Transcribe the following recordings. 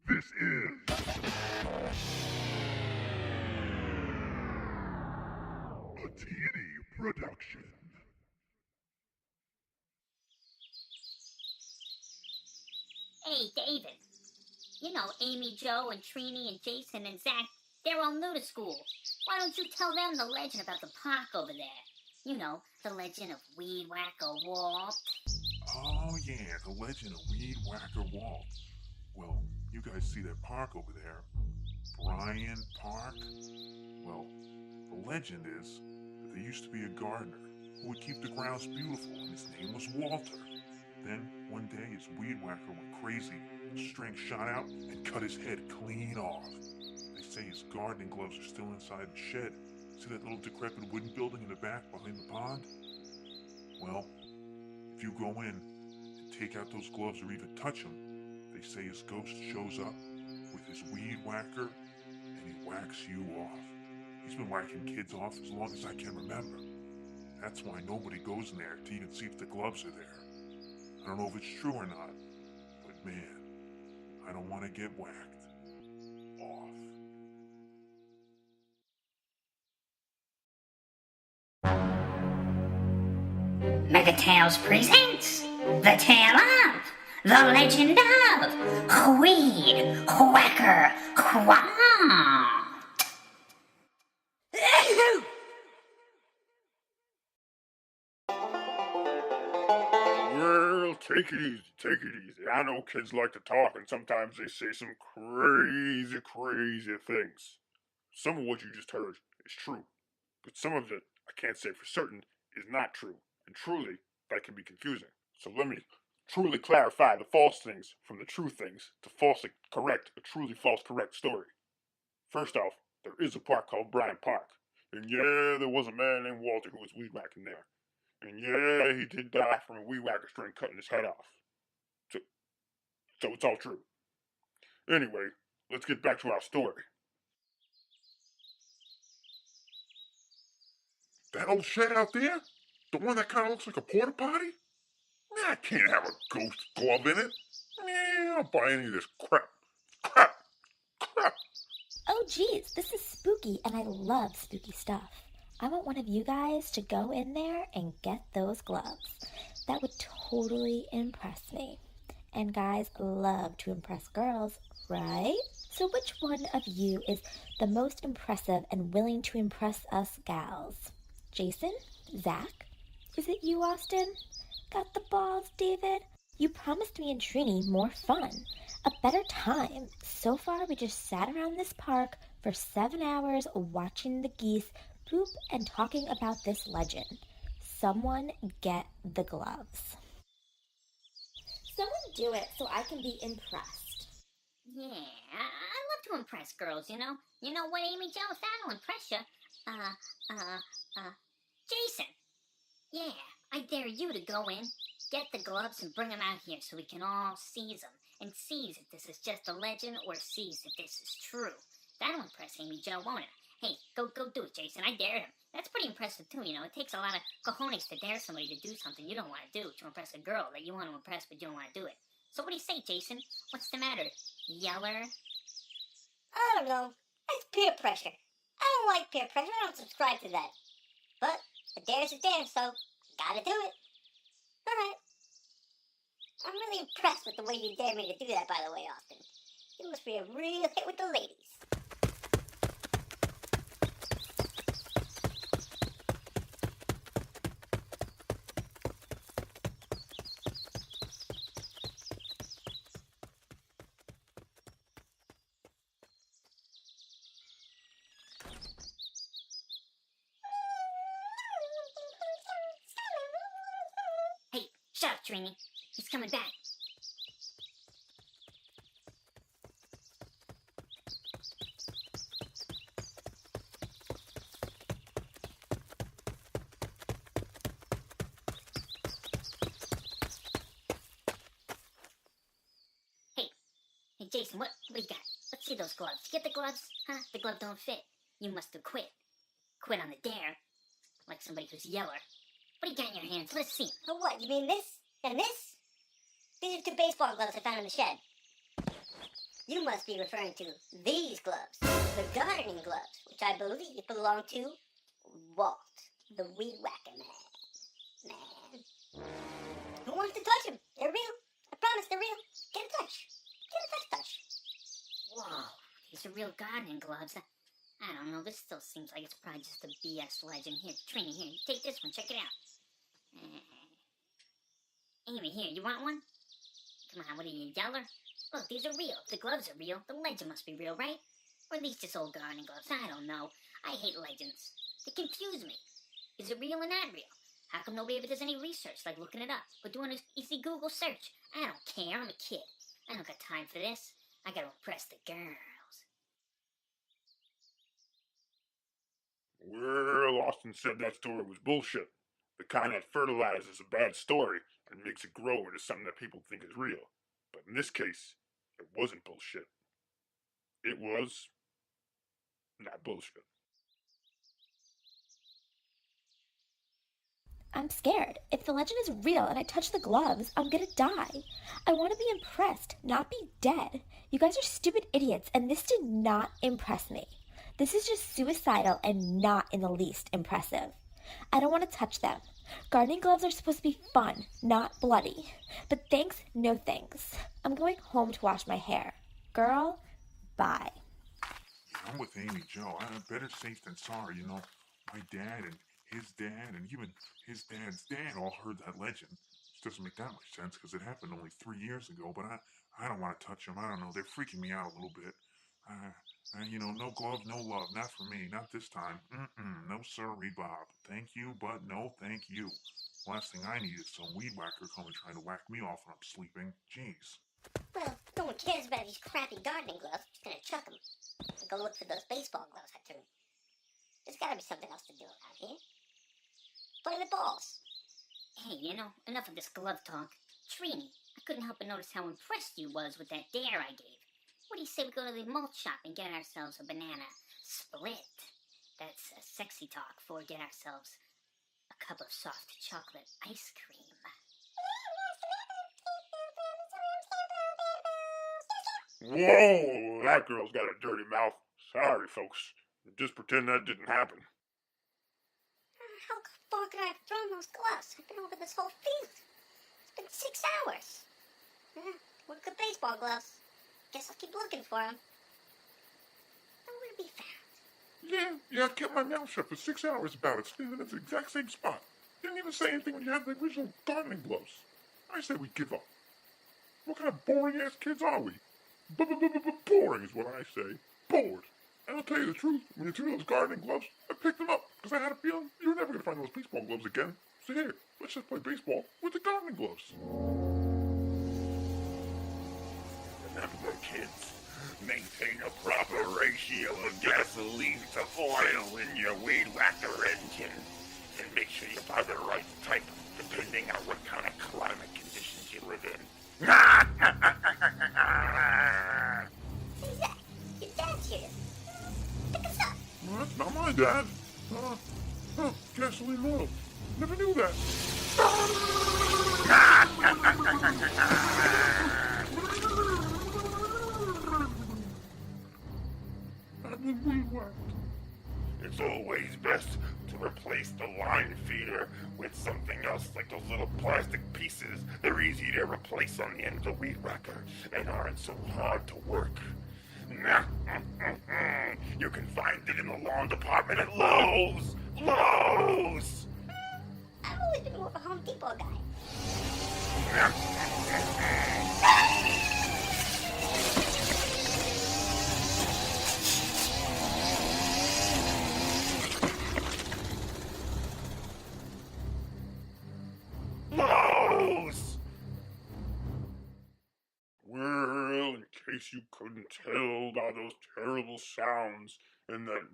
This is a TD production. Hey, David. You know Amy, Joe, and Trini, and Jason, and Zach, they're all new to school. Why don't you tell them the legend about the park over there? You know, the legend of Weed Whacker Walt. Oh yeah, the legend of Weed Wacker Walt. Well, you guys see that park over there? Bryan Park? Well, the legend is that there used to be a gardener who would keep the grounds beautiful, and his name was Walter. Then, one day, his weed whacker went crazy. A string shot out and cut his head clean off. They say his gardening gloves are still inside the shed. See that little decrepit wooden building in the back behind the pond? Well, if you go in and take out those gloves or even touch them, they say his ghost shows up with his weed whacker and he whacks you off. He's been whacking kids off as long as I can remember. That's why nobody goes in there to even see if the gloves are there. I don't know if it's true or not, but man, I don't want to get whacked off. Megatales presents the tale of the legend of Weed Whacker Walt. Well, take it easy, take it easy. I know kids like to talk, and sometimes they say some crazy things. Some of what you just heard is true, but some of it, I can't say for certain, is not true, and truly, that can be confusing. So let me truly clarify the false things from the true things to falsely correct a truly false correct story. First off, there is a park called Bryan Park, and yeah, there was a man named Walter who was weed whacking there. And yeah, he did die from a weed whacker string cutting his head off. So, so it's all true. Anyway, let's get back to our story. That old shed out there? The one that kind of looks like a porta potty? That can't have a ghost glove in it. I don't buy any of this crap. Crap. Oh geez, this is spooky and I love spooky stuff. I want one of you guys to go in there and get those gloves. That would totally impress me. And guys love to impress girls, right? So which one of you is the most impressive and willing to impress us gals? Jason? Zach? Is it you, Austin? Got the balls, David? You promised me and Trini more fun, a better time. So far, we just sat around this park for 7 hours watching the geese poop and talking about this legend. Someone get the gloves. Someone do it so I can be impressed. Yeah, I love to impress girls, you know? You know what, Amy Joe? If that'll impress you, Jason. Yeah, I dare you to go in, get the gloves, and bring them out here so we can all seize them and seize if this is just a legend or seize if this is true. That'll impress Amy Joe, won't it? Hey, go do it, Jason. I dare him. That's pretty impressive, too, you know. It takes a lot of cojones to dare somebody to do something you don't want to do to impress a girl that you want to impress but you don't want to do it. So what do you say, Jason? What's the matter? Yeller? I don't know. That's peer pressure. I don't like peer pressure. I don't subscribe to that. But a dare's a dare, so gotta do it. Alright. I'm really impressed with the way you dare me to do that, by the way, Austin. You must be a real hit with the ladies. Hey, shut up, Trini. He's coming back. Hey, Jason, what do you got? Let's see those gloves. Did you get the gloves? Huh? The glove don't fit. You must have quit. Quit on the dare. Like somebody who's yeller. What do you got in your hands? Let's see 'em. Oh, what? You mean this? And this? These are 2 baseball gloves I found in the shed. You must be referring to these gloves, the gardening gloves, which I believe belong to Walt, the weed whacker man. Who wants to touch them? They're real. I promise they're real. Get a touch. Get a touch. Whoa, these are real gardening gloves. I don't know, this still seems like it's probably just a BS legend. Here, Trini, here, take this one, check it out. Amy, here, you want one? Come on, what are you, yeller? Look, these are real. If the gloves are real, the legend must be real, right? Or at least just old gardening gloves. I don't know. I hate legends. They confuse me. Is it real or not real? How come nobody ever does any research, like looking it up, or doing an easy Google search? I don't care, I'm a kid. I don't got time for this. I gotta impress the girls. Well, Austin said that story was bullshit. The kind that fertilizes a bad story and makes it grow into something that people think is real. But in this case, it wasn't bullshit. It was not bullshit. I'm scared. If the legend is real and I touch the gloves, I'm gonna die. I want to be impressed, not be dead. You guys are stupid idiots, and this did not impress me. This is just suicidal and not in the least impressive. I don't want to touch them. Gardening gloves are supposed to be fun, not bloody. But thanks, no thanks. I'm going home to wash my hair. Girl, bye. I'm with Amy Joe. Better safe than sorry, you know. My dad and his dad and even his dad's dad all heard that legend. Which doesn't make that much sense because it happened only 3 years ago, but I don't want to touch them. I don't know. They're freaking me out a little bit. You know, no gloves, no love. Not for me. Not this time. No sirree, Bob. Thank you, but no thank you. Last thing I need is some weed whacker coming trying to whack me off when I'm sleeping. Jeez. Well, no one cares about these crappy gardening gloves. I'm just gonna chuck them. And go look for those baseball gloves I threw. There's gotta be something else to do around here. Play with balls. Hey, you know, enough of this glove talk. Trini, I couldn't help but notice how impressed you was with that dare I gave. What do you say we go to the malt shop and get ourselves a banana split? That's a sexy talk for get ourselves a cup of soft chocolate ice cream. Whoa, that girl's got a dirty mouth. Sorry, folks. Just pretend that didn't happen. How far could I have thrown those gloves? I've been over this whole field. It's been 6 hours. What good baseball gloves? Guess I'll keep looking for them. Nowhere to be found. Yeah, I kept my mouth shut for 6 hours about it, standing at the exact same spot. Didn't even say anything when you had the original gardening gloves. I say we give up. What kind of boring-ass kids are we? Boring is what I say. Bored. And I'll tell you the truth, when you threw those gardening gloves, I picked them up, because I had a feeling you were never going to find those baseball gloves again. So here, let's just play baseball with the gardening gloves. Remember, kids, maintain a proper ratio of gasoline to oil in your weed whacker engine. And make sure you buy the right type, depending on what kind of climate conditions you live in. Hey, Zach, your dad's here. Pick us up. Well, that's not my dad. Gasoline oil. Never knew that. I've been weed whacked. It's always best to replace the line feeder with something else, like those little plastic pieces. They're easy to replace on the end of the weed whacker and aren't so hard to work. You can find it in the lawn department at Lowe's. Lowe's! I've always been more of a Home Depot guy. Lowe's! Well, in case you couldn't tell by those terrible sounds and that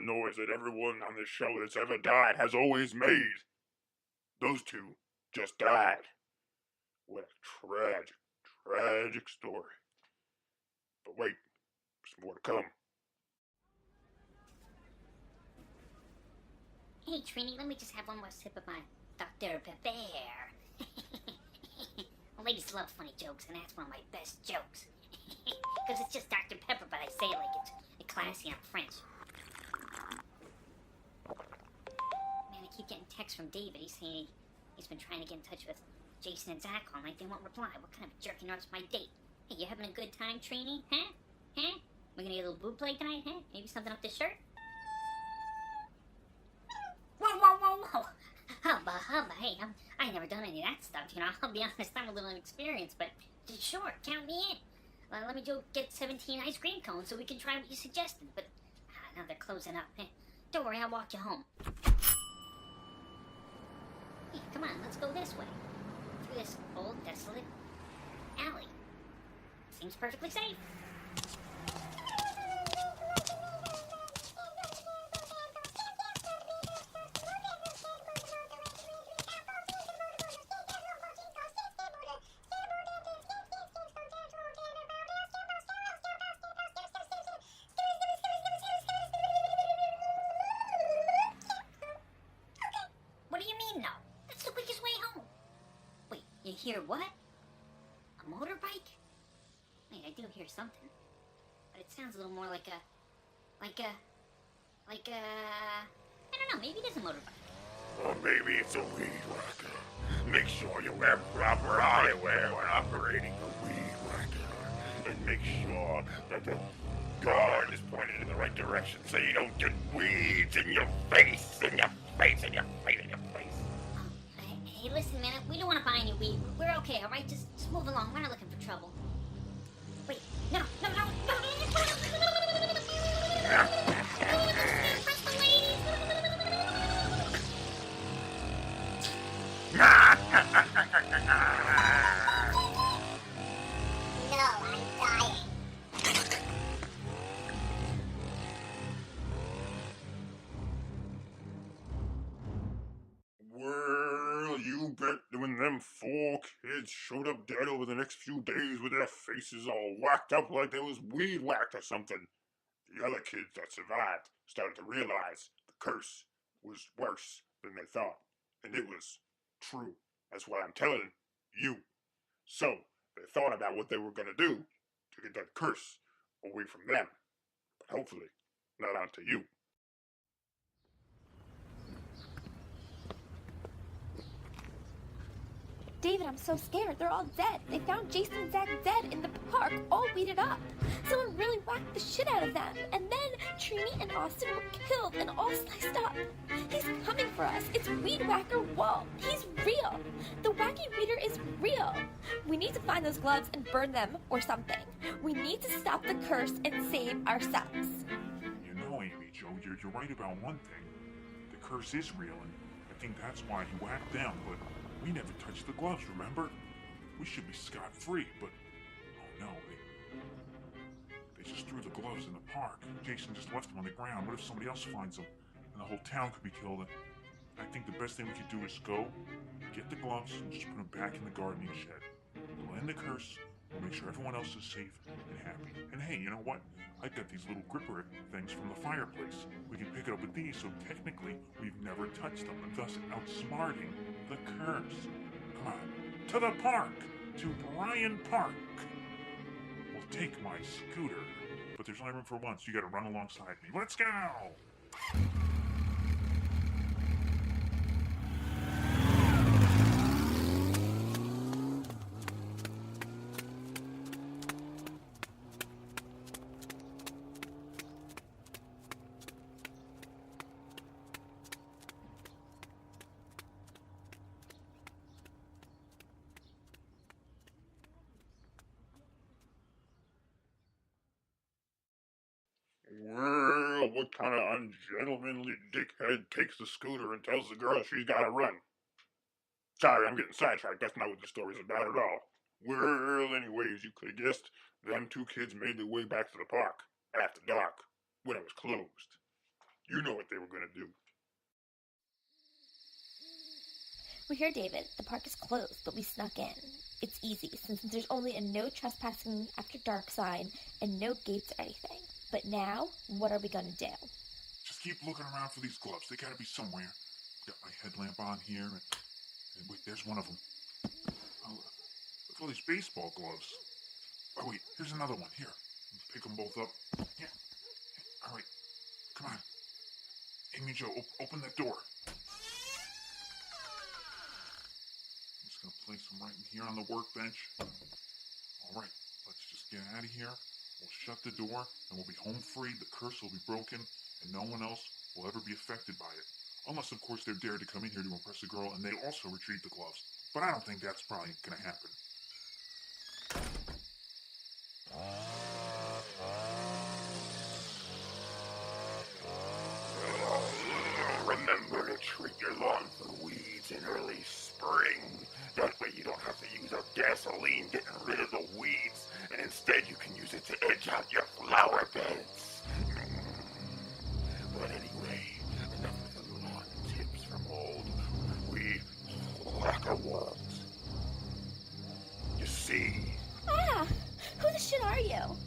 noise that everyone on this show that's ever died has always made, those two just died. What a tragic, tragic story. But wait, there's more to come. Hey, Trini, let me just have one more sip of my Dr. Pepper. Ladies love funny jokes, and that's one of my best jokes. see I'm French. Man, I keep getting texts from David. He's saying he's been trying to get in touch with Jason and Zach all night. They won't reply. What kind of jerk interrupts my date? Hey, you having a good time, Trini? Huh? Huh? We're gonna get a little boob play tonight, huh? Maybe something up this shirt? Whoa, whoa, whoa, whoa! Hubba, hubba, hey, I ain't never done any of that stuff, you know. I'll be honest, I'm a little inexperienced, but sure, count me in. Let me go get 17 ice cream cones so we can try what you suggested, but now they're closing up. Don't worry, I'll walk you home. Hey, come on, let's go this way. Through this old, desolate alley. Seems perfectly safe. You hear what? A motorbike? Wait, I do hear something. But it sounds a little more like a... I don't know, maybe it is a motorbike. Or maybe it's a weed whacker. Make sure you wear proper eyewear when operating a weed whacker. And make sure that the guard is pointed in the right direction so you don't get weeds in your face, in your face, in your face, in your face. Hey, listen, man, we don't want to buy any weed. We're okay, all right? Just move along. We're not looking for trouble. Wait, no. Well, you bet when them 4 kids showed up dead over the next few days with their faces all whacked up like they was weed whacked or something, the other kids that survived started to realize the curse was worse than they thought. And it was true. That's what I'm telling you. So, they thought about what they were going to do to get that curse away from them. But hopefully, not onto you. David, I'm so scared. They're all dead. They found Jason and Zach dead in the park, all weeded up. Someone really whacked the shit out of them. And then Trini and Austin were killed and all sliced up. He's coming for us. It's Weed Wacker Walt. He's real. The wacky reader is real. We need to find those gloves and burn them or something. We need to stop the curse and save ourselves. You know, Amy Jo, you're right about one thing. The curse is real, and I think that's why he whacked them, but we never touched the gloves, remember? We should be scot-free, but... oh no, they just threw the gloves in the park. Jason just left them on the ground. What if somebody else finds them? And the whole town could be killed. I think the best thing we could do is go, get the gloves, and just put them back in the gardening shed. We'll end the curse, we'll make sure everyone else is safe and happy. And hey, you know what? I've got these little gripper things from the fireplace. We can pick it up with these, so technically we've never touched them, and thus outsmarting the curse. Come on, to the park! To Bryan Park! We'll take my scooter, but there's only room for one, so you gotta run alongside me. Let's go! Well, what kind of ungentlemanly dickhead takes the scooter and tells the girl she's gotta run? Sorry, I'm getting sidetracked. That's not what the story's about at all. Well, anyways, you could have guessed them 2 kids made their way back to the park after dark when it was closed. You know what they were gonna do. We're here, David. The park is closed, but we snuck in. It's easy, since there's only a no trespassing after dark sign and no gates or anything. But now, what are we gonna do? Just keep looking around for these gloves. They gotta be somewhere. Got my headlamp on here, and wait, there's one of them. Oh, look at all these baseball gloves. Oh wait, here's another one. Here, pick them both up. Yeah. All Timmy Joe, open that door. I'm just gonna place him right in here on the workbench. All right, let's just get out of here. We'll shut the door, and we'll be home free. The curse will be broken, and no one else will ever be affected by it. Unless, of course, they're dared to come in here to impress a girl, and they also retrieve the gloves. But I don't think that's probably gonna happen. Remember to treat your lawn for weeds in early spring. That way you don't have to use up gasoline getting rid of the weeds, and instead you can use it to edge out your flower beds. But anyway, enough of the lawn tips from old weed wacker Walt. You see, Ah! Who the shit are you?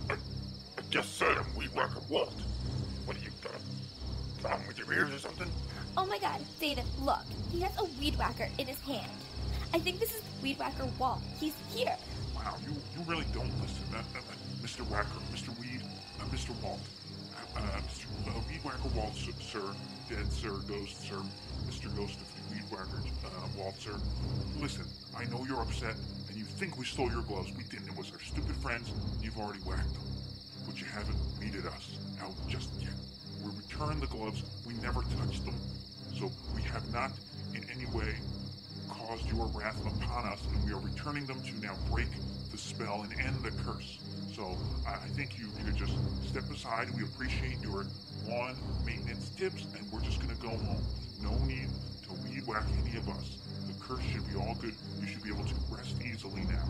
I just said I'm weed wacker Walt. What are you got? A problem with your ears or something? Oh my god, David, look. He has a weed whacker in his hand. I think this is weed whacker Walt. He's here. Wow, you really don't listen. Mr. Wacker, Mr. Weed, Mr. Walt. Mr. Weed Whacker Walt, sir. Dead, sir. Ghost, sir. Mr. Ghost of Weed Whacker Walt, sir. Listen, I know you're upset, and you think we stole your gloves. We didn't. It was our stupid friends. You've already whacked them. But you haven't weeded us out just yet. We returned the gloves. We never touched them. So we have not in any way caused your wrath upon us, and we are returning them to now break the spell and end the curse. So I think you could just step aside. We appreciate your lawn maintenance tips, and we're just going to go home. No need to weed whack any of us. The curse should be all good. You should be able to rest easily now.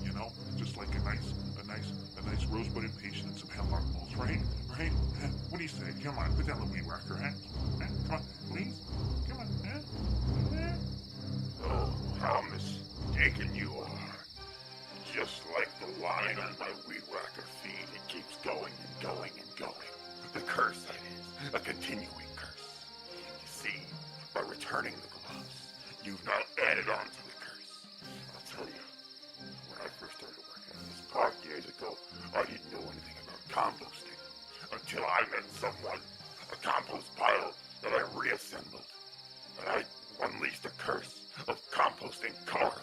You know, just like a nice rosebudded patient and some hemlock balls, right? Right? What do you say? Come on, put down the weed whacker, huh? Come on, please. Come on, huh? Oh, how mistaken you are. Just like the line on my weed whacker feed, it keeps going and going and going. The curse, that is, a continuing curse. You see, by returning the gloves, you've now added on to the curse. I'll tell you, when I first started working at this park years ago, I didn't know anything about composting. Until I met someone, a compost pile that I reassembled. And I unleashed the curse of composting Carl,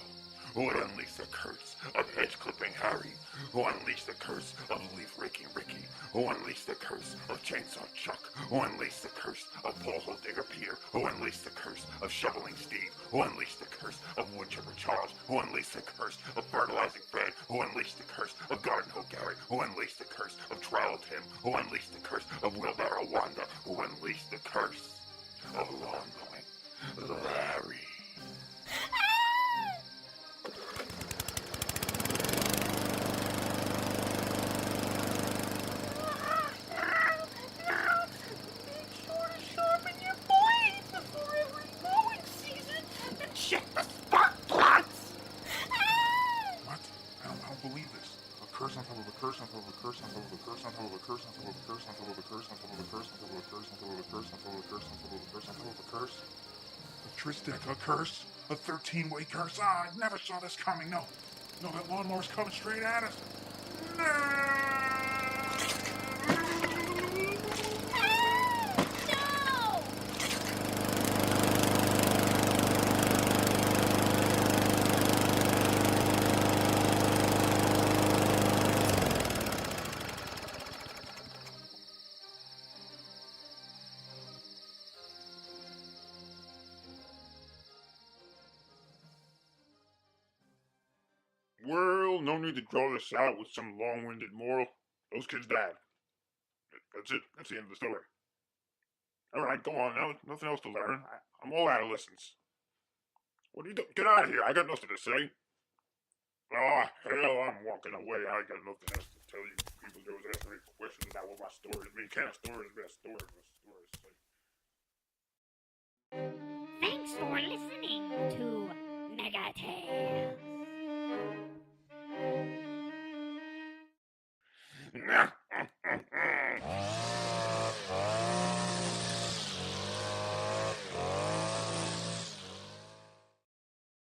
who would unleash the curse of hedge clipping Harry, who unleashed the curse of leaf raking Ricky, who unleashed the curse of chainsaw Chuck, who unleashed the curse of pole hole digger Peter, who unleashed the curse of shoveling Steve, who unleashed the curse of woodchipper Charles, who unleashed the curse of fertilizing Fred, who unleashed the curse of garden hoe Gary, who unleashed the curse of trowel Tim, who unleashed the curse of wheelbarrow Wanda, who unleashed the curse of lawn mowing Larry. Check the spark plugs! What? I don't believe this. A curse on top of a curse on top of a curse on top of a curse on top of a curse on top of a curse on top of a curse on top of a curse on top of a curse on top of a curse on top of a curse on top of a curse on top of a curse. A Tristic, a curse? A 13-way curse? Ah, I never saw this coming. No, that lawnmower's coming straight at us. No! Well, no need to draw this out with some long-winded moral. Those kids died. That's it. That's the end of the story. All right, go on. Now, nothing else to learn. I'm all out of lessons. What are you doing? Get out of here. I got nothing to say. Oh, hell, I'm walking away. I got nothing else to tell you. People who was asking me questions about what my stories mean. Can't a story be a story? Thanks for listening to Mega Tales. Nah,